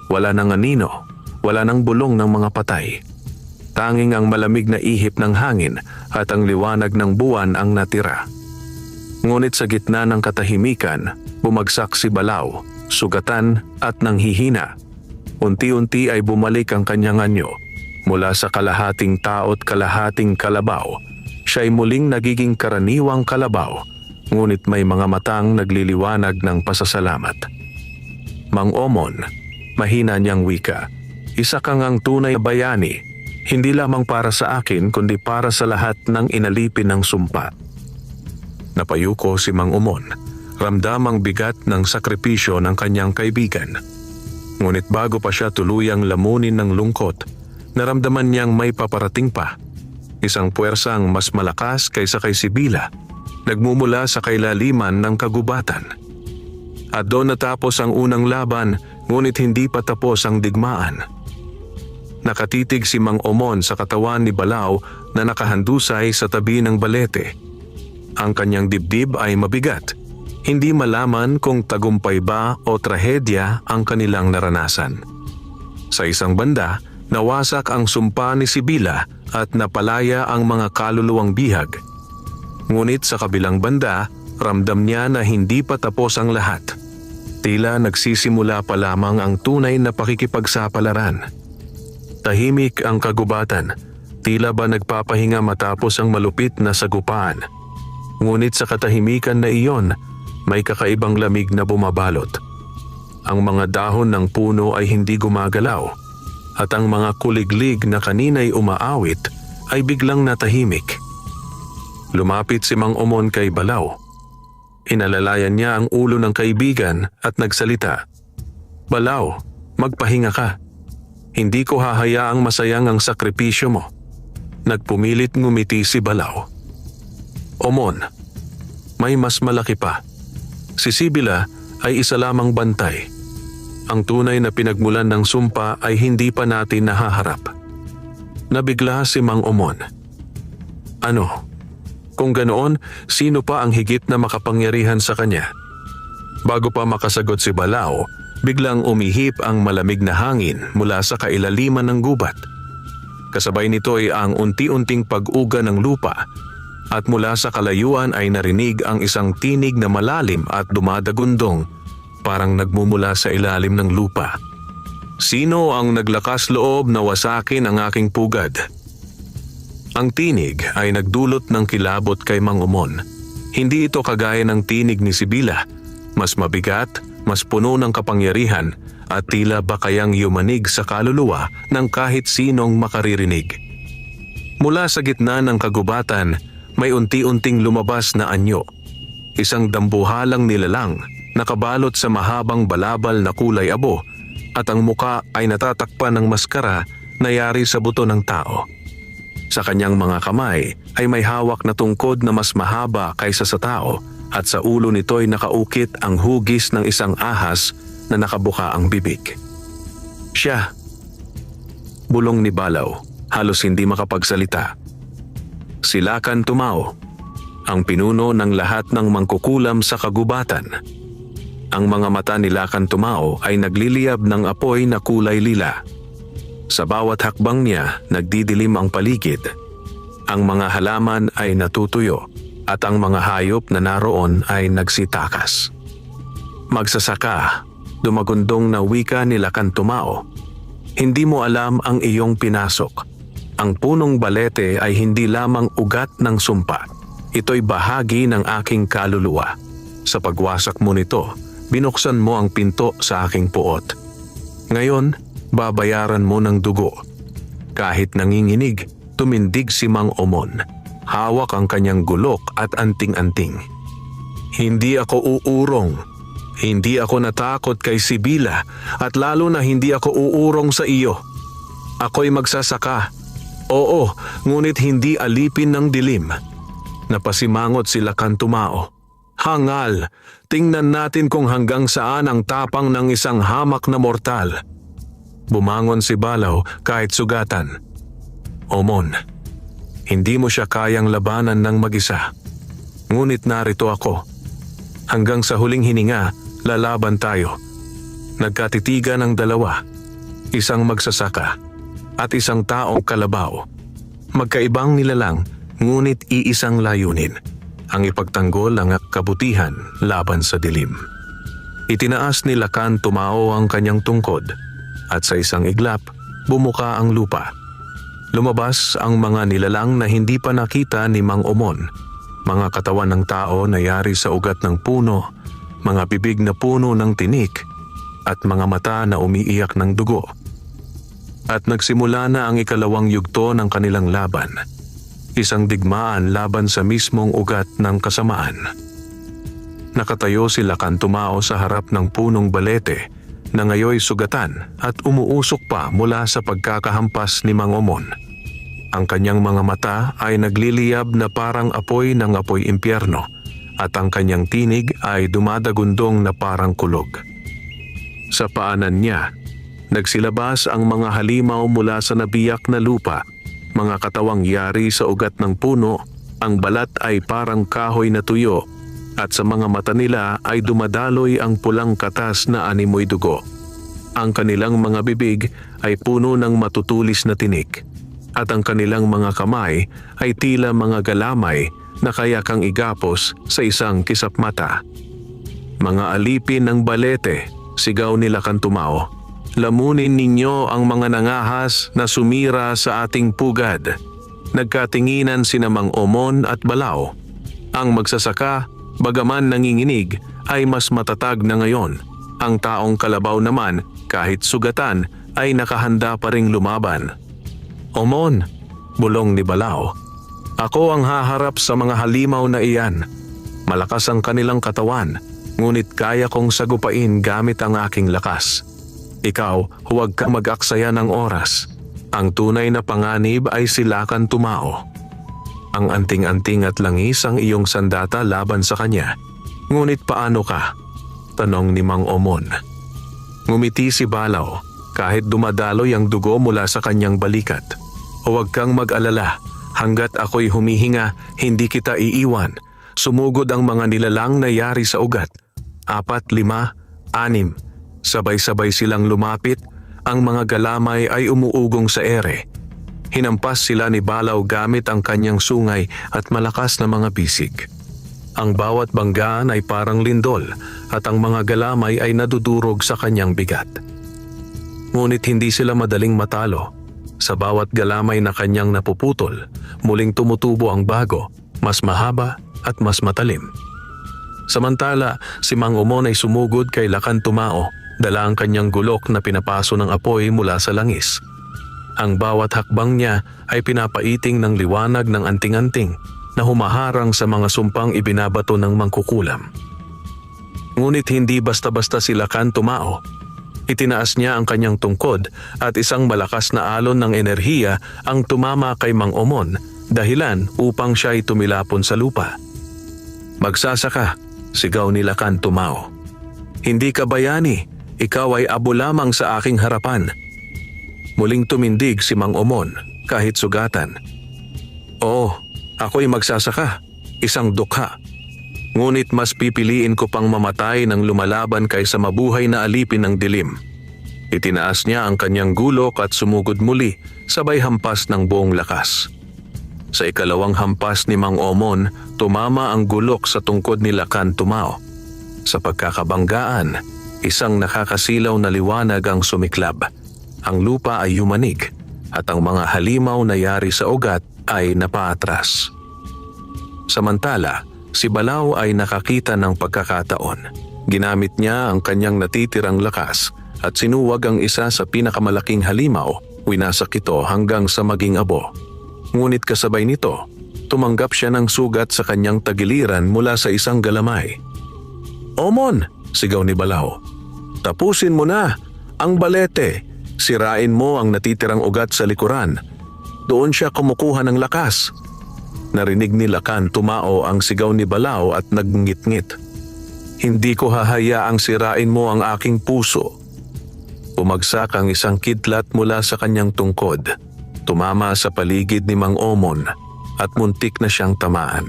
Wala nang anino, wala nang bulong ng mga patay. Tanging ang malamig na ihip ng hangin at ang liwanag ng buwan ang natira. Ngunit sa gitna ng katahimikan, bumagsak si Balaw, sugatan at nanghihina. Unti-unti ay bumalik ang kanyang anyo. Mula sa kalahating tao't kalahating kalabaw, siya'y muling nagiging karaniwang kalabaw, ngunit may mga matang nagliliwanag ng pasasalamat. "Mang Omon," mahina niyang wika, "isa kang ang tunay na bayani, hindi lamang para sa akin kundi para sa lahat ng inalipin ng sumpa." Napayuko si Mang Omon, ramdam ang bigat ng sakripisyo ng kanyang kaibigan. Ngunit bago pa siya tuluyang lamunin ng lungkot, naramdaman niyang may paparating pa. Isang puwersang mas malakas kaysa kay Sibila, nagmumula sa kailaliman ng kagubatan. At doon natapos ang unang laban, ngunit hindi pa tapos ang digmaan. Nakatitig si Mang Omon sa katawan ni Balaw na nakahandusay sa tabi ng balete. Ang kanyang dibdib ay mabigat. Hindi malaman kung tagumpay ba o trahedya ang kanilang naranasan. Sa isang banda, nawasak ang sumpa ni Sibila at napalaya ang mga kaluluwang bihag. Ngunit sa kabilang banda, ramdam niya na hindi pa tapos ang lahat. Tila nagsisimula pa lamang ang tunay na pakikipagsapalaran. Tahimik ang kagubatan, tila ba nagpapahinga matapos ang malupit na sagupaan. Ngunit sa katahimikan na iyon, may kakaibang lamig na bumabalot. Ang mga dahon ng puno ay hindi gumagalaw, at ang mga kuliglig na kanina'y umaawit ay biglang natahimik. Lumapit si Mang Omon kay Balaw. Inalalayan niya ang ulo ng kaibigan at nagsalita. Balaw, magpahinga ka. Hindi ko hahayaang masayang ang sakripisyo mo. Nagpumilit ngumiti si Balaw. Omon, may mas malaki pa. Si Sibila ay isa lamang bantay. Ang tunay na pinagmulan ng sumpa ay hindi pa natin nahaharap. Nabigla si Mang Omon. Ano? Kung ganoon, sino pa ang higit na makapangyarihan sa kanya? Bago pa makasagot si Balaw, biglang umihip ang malamig na hangin mula sa kailaliman ng gubat. Kasabay nito ay ang unti-unting pag-uga ng lupa at mula sa kalayuan ay narinig ang isang tinig na malalim at dumadagundong parang nagmumula sa ilalim ng lupa. Sino ang naglakas loob na wasakin ang aking pugad? Ang tinig ay nagdulot ng kilabot kay Mang Omon. Hindi ito kagaya ng tinig ni Sibila, mas mabigat, mas puno ng kapangyarihan at tila bakayang yumanig sa kaluluwa ng kahit sinong makaririnig. Mula sa gitna ng kagubatan, may unti-unting lumabas na anyo. Isang dambuhalang nilalang, nakabalot sa mahabang balabal na kulay abo at ang muka ay natatakpan ng maskara na yari sa buto ng tao. Sa kanyang mga kamay ay may hawak na tungkod na mas mahaba kaysa sa tao at sa ulo nito'y nakaukit ang hugis ng isang ahas na nakabuka ang bibig. Siya. Bulong ni Balaw, halos hindi makapagsalita. Si Lakan Tumao, ang pinuno ng lahat ng mangkukulam sa kagubatan. Ang mga mata ni Lakan Tumao ay nagliliyab ng apoy na kulay lila. Sa bawat hakbang niya, nagdidilim ang paligid. Ang mga halaman ay natutuyo at ang mga hayop na naroon ay nagsitakas. Magsasaka, dumagundong na wika ni Lakan Tumao. Hindi mo alam ang iyong pinasok. Ang punong balete ay hindi lamang ugat ng sumpa. Ito'y bahagi ng aking kaluluwa. Sa pagwasak mo nito, binuksan mo ang pinto sa aking puot. Ngayon, babayaran mo ng dugo. Kahit nanginginig, tumindig si Mang Omon. Hawak ang kanyang gulok at anting-anting. Hindi ako uurong. Hindi ako natakot kay Sibila at lalo na hindi ako uurong sa iyo. Ako'y magsasaka. Oo, ngunit hindi alipin ng dilim. Napasimangot si Lakan Tumao. Hangal, tingnan natin kung hanggang saan ang tapang ng isang hamak na mortal. Bumangon si Balaw kahit sugatan. Omon, hindi mo siya kayang labanan ng mag-isa. Ngunit narito ako. Hanggang sa huling hininga, lalaban tayo. Nagkatitigan ang dalawa. Isang magsasaka at isang taong kalabaw. Magkaibang nilalang, ngunit iisang layunin. Ang ipagtanggol ang kabutihan laban sa dilim. Itinaas ni Lakan Tumao ang kanyang tungkod at sa isang iglap, bumuka ang lupa. Lumabas ang mga nilalang na hindi pa nakita ni Mang Omon. Mga katawan ng tao na yari sa ugat ng puno, mga bibig na puno ng tinik, at mga mata na umiiyak ng dugo. At nagsimula na ang ikalawang yugto ng kanilang laban. Isang digmaan laban sa mismong ugat ng kasamaan. Nakatayo si Lakan Tumao sa harap ng punong balete na ngayoy sugatan at umuusok pa mula sa pagkakahampas ni Mang Omon. Ang kanyang mga mata ay nagliliyab na parang apoy ng apoy impyerno at ang kanyang tinig ay dumadagundong na parang kulog. Sa paanan niya, nagsilabas ang mga halimaw mula sa nabiyak na lupa, mga katawang yari sa ugat ng puno, ang balat ay parang kahoy na tuyo at sa mga mata nila ay dumadaloy ang pulang katas na animoy dugo. Ang kanilang mga bibig ay puno ng matutulis na tinik at ang kanilang mga kamay ay tila mga galamay na kaya kang igapos sa isang kisap mata. Mga alipin ng balete, sigaw ni Lakan Tumao. Lamunin ninyo ang mga nangahas na sumira sa ating pugad. Nagkatinginan sina Mang Omon at Balaw. Ang magsasaka, bagaman nanginginig, ay mas matatag na ngayon. Ang taong kalabaw naman, kahit sugatan, ay nakahanda pa ring lumaban. Omon, bulong ni Balaw. Ako ang haharap sa mga halimaw na iyan. Malakas ang kanilang katawan, ngunit kaya kong sagupain gamit ang aking lakas. Ikaw, huwag kang mag-aksaya ng oras. Ang tunay na panganib ay si Lakan Tumao. Ang anting-anting at langis ang iyong sandata laban sa kanya. Ngunit paano ka? Tanong ni Mang Omon. Ngumiti si Balaw kahit dumadaloy ang dugo mula sa kanyang balikat. Huwag kang mag-alala. Hanggat ako'y humihinga, hindi kita iiwan. Sumugod ang mga nilalang na yari sa ugat. 4, 5, 6. Sabay-sabay silang lumapit. Ang mga galamay ay umuugong sa ere. Hinampas sila ni Balaw gamit ang kanyang sungay at malakas na mga bisig. Ang bawat banggaan ay parang lindol at ang mga galamay ay nadudurog sa kanyang bigat. Ngunit hindi sila madaling matalo. Sa bawat galamay na kanyang napuputol, muling tumutubo ang bago, mas mahaba at mas matalim. Samantala, si Mang Omon ay sumugod kay Lakan Tumao, dala ang kanyang gulok na pinapaso ng apoy mula sa langis. Ang bawat hakbang niya ay pinapaiting ng liwanag ng anting-anting na humaharang sa mga sumpang ibinabato ng mangkukulam. Ngunit hindi basta-basta si Lakan Tumao. Itinaas niya ang kanyang tungkod at isang malakas na alon ng enerhiya ang tumama kay Mang Omon, dahilan upang siya ay tumilapon sa lupa. Magsasaka, sigaw ni Lakan Tumao. Hindi ka bayani, ikaw ay abo lamang sa aking harapan. Muling tumindig si Mang Omon kahit sugatan. Oo, ako'y magsasaka, isang dukha. Ngunit mas pipiliin ko pang mamatay ng lumalaban kaysa mabuhay na alipin ng dilim. Itinaas niya ang kanyang gulok at sumugod muli, sabay hampas ng buong lakas. Sa ikalawang hampas ni Mang Omon, tumama ang gulok sa tungkod ni Lakan Tumao. Sa pagkakabanggaan, isang nakakasilaw na liwanag ang sumiklab. Ang lupa ay yumanig at ang mga halimaw na yari sa ugat ay napaatras. Samantala, si Balaw ay nakakita ng pagkakataon. Ginamit niya ang kanyang natitirang lakas at sinuwag ang isa sa pinakamalaking halimaw, winasak ito hanggang sa maging abo. Ngunit kasabay nito, tumanggap siya ng sugat sa kanyang tagiliran mula sa isang galamay. "Omon!" sigaw ni Balaw. "Tapusin mo na ang balete. Sirain mo ang natitirang ugat sa likuran. Doon siya kumukuha ng lakas." Narinig ni Lakan Tumao ang sigaw ni Balaw at naggingit-ngit. "Hindi ko hahayaang sirain mo ang aking puso." Umagsak ang isang kidlat mula sa kanyang tungkod. Tumama sa paligid ni Mang Omon at muntik na siyang tamaan.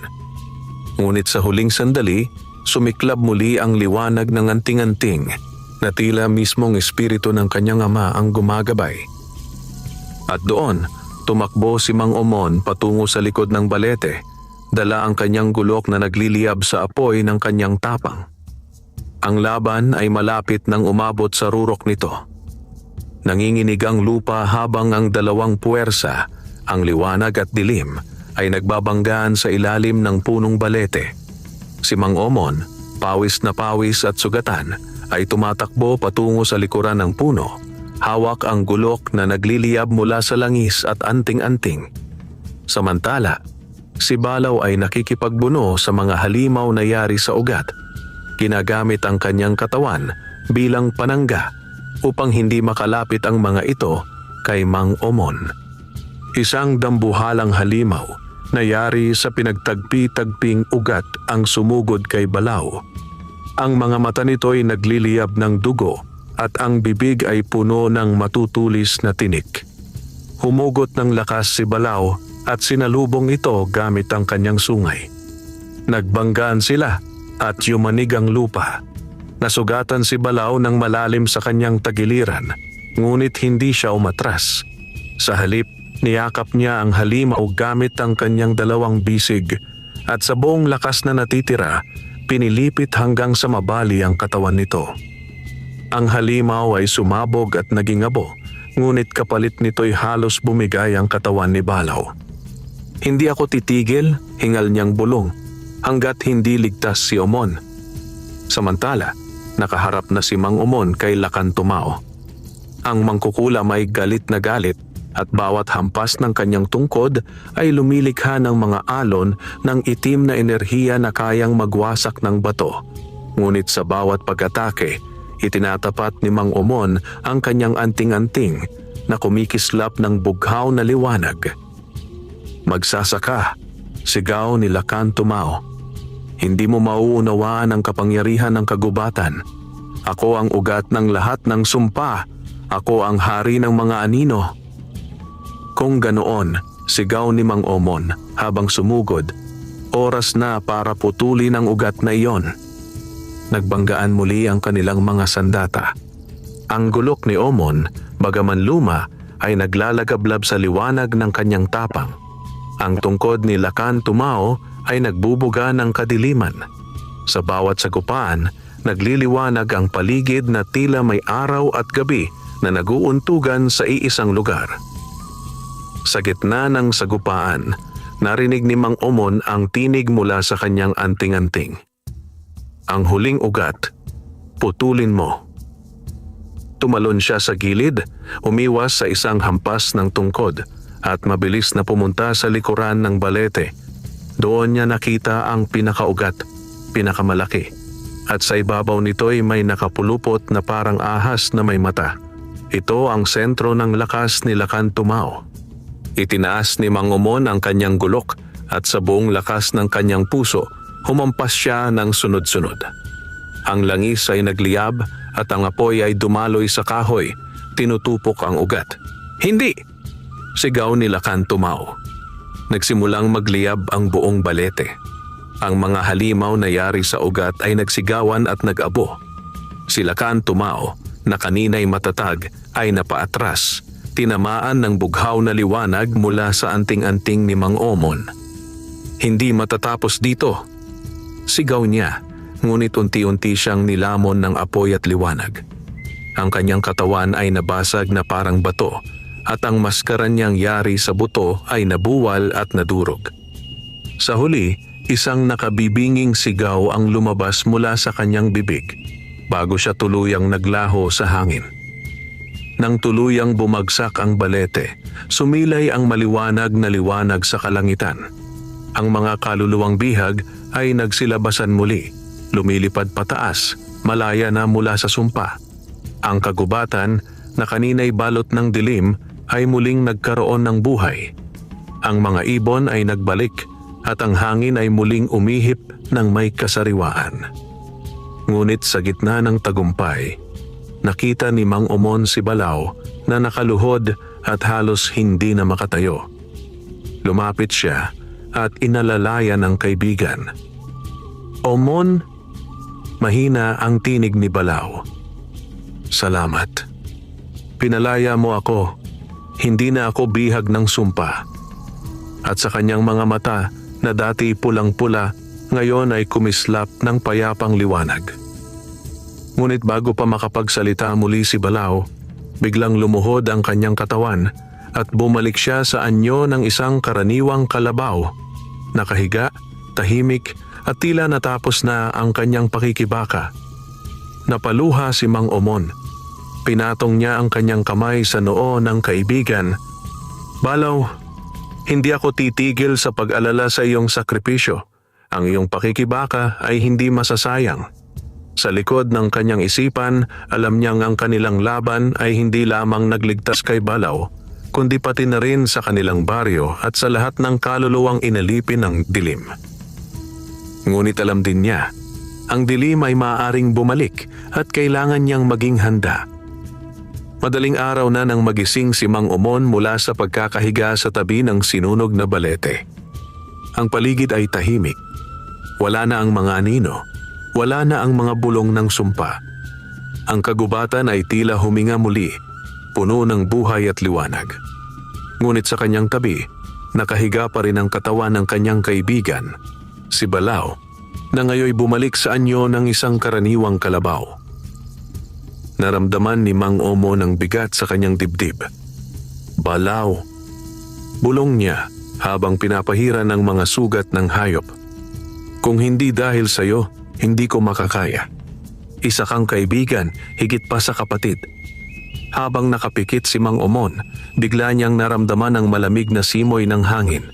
Ngunit sa huling sandali, sumiklab muli ang liwanag ng anting-anting na tila mismong espiritu ng kanyang ama ang gumagabay. At doon, tumakbo si Mang Omon patungo sa likod ng balete, dala ang kanyang gulok na nagliliyab sa apoy ng kanyang tapang. Ang laban ay malapit nang umabot sa rurok nito. Nanginginig ang lupa habang ang dalawang puwersa, ang liwanag at dilim, ay nagbabanggaan sa ilalim ng punong balete. Si Mang Omon, pawis na pawis at sugatan, ay tumatakbo patungo sa likuran ng puno. Hawak ang gulok na nagliliyab mula sa langis at anting-anting. Samantala, si Balaw ay nakikipagbuno sa mga halimaw na yari sa ugat. Ginagamit ang kanyang katawan bilang panangga upang hindi makalapit ang mga ito kay Mang Omon. Isang dambuhalang halimaw na yari sa pinagtagpi-tagping ugat ang sumugod kay Balaw. Ang mga mata nito ay nagliliyab ng dugo at ang bibig ay puno ng matutulis na tinik. Humugot ng lakas si Balaw at sinalubong ito gamit ang kanyang sungay. Nagbanggaan sila at yumanig ang lupa. Nasugatan si Balaw ng malalim sa kanyang tagiliran, ngunit hindi siya umatras. Sa halip, niyakap niya ang halimaw gamit ang kanyang dalawang bisig at sa buong lakas na natitira, pinilipit hanggang sa mabali ang katawan nito. Ang halimaw ay sumabog at naging abo, ngunit kapalit nito'y halos bumigay ang katawan ni Balaw. "Hindi ako titigil," hingal niyang bulong, "hanggat hindi ligtas si Omon." Samantala, nakaharap na si Mang Omon kay Lakan Tumao. Ang mangkukulam ay galit na galit at bawat hampas ng kanyang tungkod ay lumilikha ng mga alon ng itim na enerhiya na kayang magwasak ng bato. Ngunit sa bawat pag-atake, itinatapat ni Mang Omon ang kanyang anting-anting na kumikislap ng bughaw na liwanag. "Magsasaka," sigaw ni Lakan Tumao. "Hindi mo mauunawaan ang kapangyarihan ng kagubatan. Ako ang ugat ng lahat ng sumpa. Ako ang hari ng mga anino." Kung ganoon, sigaw ni Mang Omon habang sumugod, oras na para putulin ang ugat na iyon. Nagbanggaan muli ang kanilang mga sandata. Ang gulok ni Omon, bagaman luma, ay naglalagablab sa liwanag ng kanyang tapang. Ang tungkod ni Lakan Tumao ay nagbubuga ng kadiliman. Sa bawat sagupaan, nagliliwanag ang paligid na tila may araw at gabi na naguuntugan sa iisang lugar. Sa gitna ng sagupaan, narinig ni Mang Omon ang tinig mula sa kanyang anting-anting. "Ang huling ugat, putulin mo." Tumalon siya sa gilid, umiwas sa isang hampas ng tungkod at mabilis na pumunta sa likuran ng balete. Doon niya nakita ang pinakaugat, pinakamalaki, at sa ibabaw nito'y may nakapulupot na parang ahas na may mata. Ito ang sentro ng lakas ni Lakan Tumao. Itinaas ni Mang Omon ang kanyang gulok at sa buong lakas ng kanyang puso, humampas siya ng sunod-sunod. Ang langis ay nagliyab at ang apoy ay dumaloy sa kahoy, tinutupok ang ugat. "Hindi!" sigaw ni Lakan Tumao. Nagsimulang magliyab ang buong balete. Ang mga halimaw na yari sa ugat ay nagsigawan at nag-abo. Si Lakan Tumao, na kanina'y matatag, ay napaatras. Tinamaan ng bughaw na liwanag mula sa anting-anting ni Mang Omon. "Hindi matatapos dito!" sigaw niya, ngunit unti-unti siyang nilamon ng apoy at liwanag. Ang kanyang katawan ay nabasag na parang bato at ang maskara niyang yari sa buto ay nabuwal at nadurog. Sa huli, isang nakabibinging sigaw ang lumabas mula sa kanyang bibig bago siya tuluyang naglaho sa hangin. Nang tuluyang bumagsak ang balete, sumilay ang maliwanag na liwanag sa kalangitan. Ang mga kaluluwang bihag ay nagsilabasan muli, lumilipad pataas, malaya na mula sa sumpa. Ang kagubatan na kanina'y balot ng dilim ay muling nagkaroon ng buhay. Ang mga ibon ay nagbalik at ang hangin ay muling umihip ng may kasariwaan. Ngunit sa gitna ng tagumpay, nakita ni Mang Omon si Balao na nakaluhod at halos hindi na makatayo. Lumapit siya at inalalayan ang kaibigan. "Omon," mahina ang tinig ni Balao. "Salamat. Pinalaya mo ako. Hindi na ako bihag ng sumpa." At sa kanyang mga mata na dati pulang-pula, ngayon ay kumislap ng payapang liwanag. Ngunit bago pa makapagsalita muli si Balao, biglang lumuhod ang kanyang katawan at bumalik siya sa anyo ng isang karaniwang kalabaw. Nakahiga, tahimik at tila natapos na ang kanyang pakikibaka. Napaluha si Mang Omon. Pinatong niya ang kanyang kamay sa noo ng kaibigan. "Balao, hindi ako titigil sa pag-alala sa iyong sakripisyo. Ang iyong pakikibaka ay hindi masasayang." Sa likod ng kanyang isipan, alam niyang ang kanilang laban ay hindi lamang nagligtas kay Balao, kundi pati na rin sa kanilang baryo at sa lahat ng kaluluwang inalipin ng dilim. Ngunit alam din niya, ang dilim ay maaaring bumalik at kailangan niyang maging handa. Madaling araw na nang magising si Mang Omon mula sa pagkakahiga sa tabi ng sinunog na balete. Ang paligid ay tahimik. Wala na ang mga anino. Wala na ang mga bulong ng sumpa. Ang kagubatan ay tila huminga muli, puno ng buhay at liwanag. Ngunit sa kanyang tabi, nakahiga pa rin ang katawan ng kanyang kaibigan, si Balao, na ngayoy bumalik sa anyo ng isang karaniwang kalabaw. Naramdaman ni Mang Omon ang bigat sa kanyang dibdib. "Balao," bulong niya habang pinapahiran ng mga sugat ng hayop. "Kung hindi dahil sa iyo, hindi ko makakaya. Isa kang kaibigan, higit pa sa kapatid. Habang nakapikit si Mang Omon, bigla niyang naramdaman ang malamig na simoy ng hangin.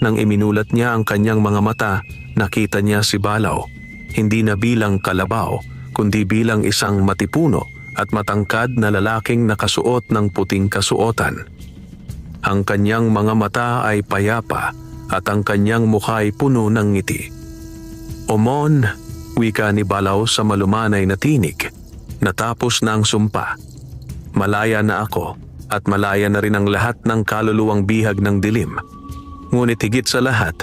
Nang iminulat niya ang kanyang mga mata, nakita niya si Balaw, hindi na bilang kalabaw, kundi bilang isang matipuno at matangkad na lalaking nakasuot ng puting kasuotan. Ang kanyang mga mata ay payapa at ang kanyang mukha ay puno ng ngiti. "Omon," wika ni Balaw sa malumanay na tinig. "Natapos na ang sumpa. Malaya na ako at malaya na rin ang lahat ng kaluluwang bihag ng dilim. Ngunit higit sa lahat,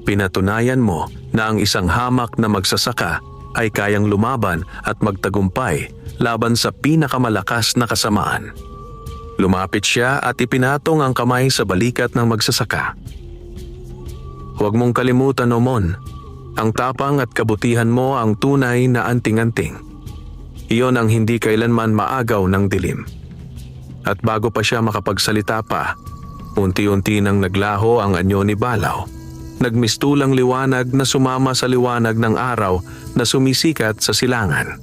pinatunayan mo na ang isang hamak na magsasaka ay kayang lumaban at magtagumpay laban sa pinakamalakas na kasamaan." Lumapit siya at ipinatong ang kamay sa balikat ng magsasaka. "Huwag mong kalimutan, Omon. Ang tapang at kabutihan mo ang tunay na anting-anting. Iyon ang hindi kailanman maagaw ng dilim." At bago pa siya makapagsalita pa, unti-unti nang naglaho ang anyo ni Balaw. Nagmistulang liwanag na sumama sa liwanag ng araw na sumisikat sa silangan.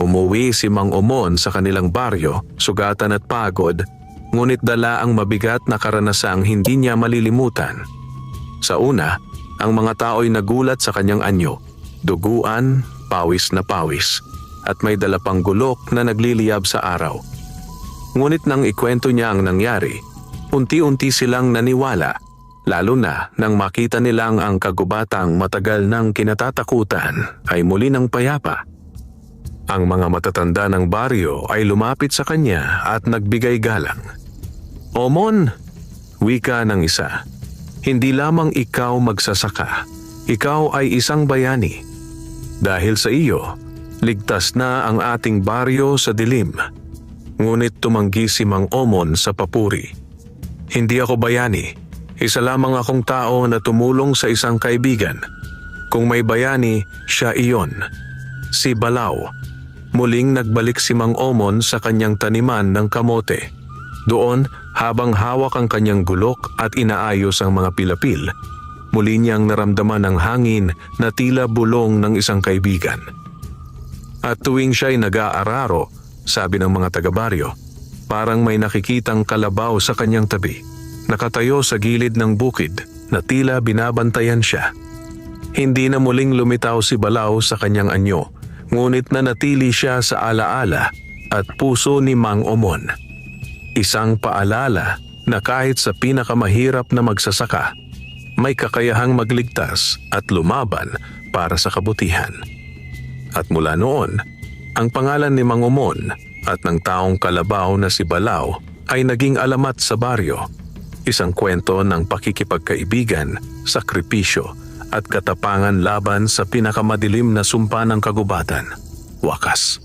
Umuwi si Mang Omon sa kanilang baryo, sugatan at pagod, ngunit dala ang mabigat na karanasang hindi niya malilimutan. Sa una, ang mga tao'y nagulat sa kanyang anyo, duguan, pawis na pawis, at may dala pang gulok na nagliliyab sa araw. Ngunit nang ikwento niya ang nangyari, unti-unti silang naniwala, lalo na nang makita nilang ang kagubatang matagal nang kinatatakutan ay muli ng payapa. Ang mga matatanda ng baryo ay lumapit sa kanya at nagbigay galang. "Omon," wika ng isa, "hindi lamang ikaw magsasaka, ikaw ay isang bayani. Dahil sa iyo, ligtas na ang ating baryo sa dilim." Ngunit tumanggi si Mang Omon sa papuri. "Hindi ako bayani. Isa lamang akong tao na tumulong sa isang kaibigan. Kung may bayani, siya iyon. Si Balaw." Muling nagbalik si Mang Omon sa kanyang taniman ng kamote. Doon, habang hawak ang kanyang gulok at inaayos ang mga pilapil, muli niyang naramdaman ang hangin na tila bulong ng isang kaibigan. At tuwing siya'y nag-aararo, sabi ng mga taga-baryo, parang may nakikitang kalabaw sa kanyang tabi, nakatayo sa gilid ng bukid na tila binabantayan siya. Hindi na muling lumitaw si Balaw sa kanyang anyo, ngunit nanatili siya sa alaala at puso ni Mang Omon. Isang paalala na kahit sa pinakamahirap na magsasaka, may kakayahang magligtas at lumaban para sa kabutihan. At mula noon, ang pangalan ni Mang Omon at ng taong kalabaw na si Balaw ay naging alamat sa baryo. Isang kwento ng pakikipagkaibigan, sakripisyo at katapangan laban sa pinakamadilim na sumpa ng kagubatan. Wakas.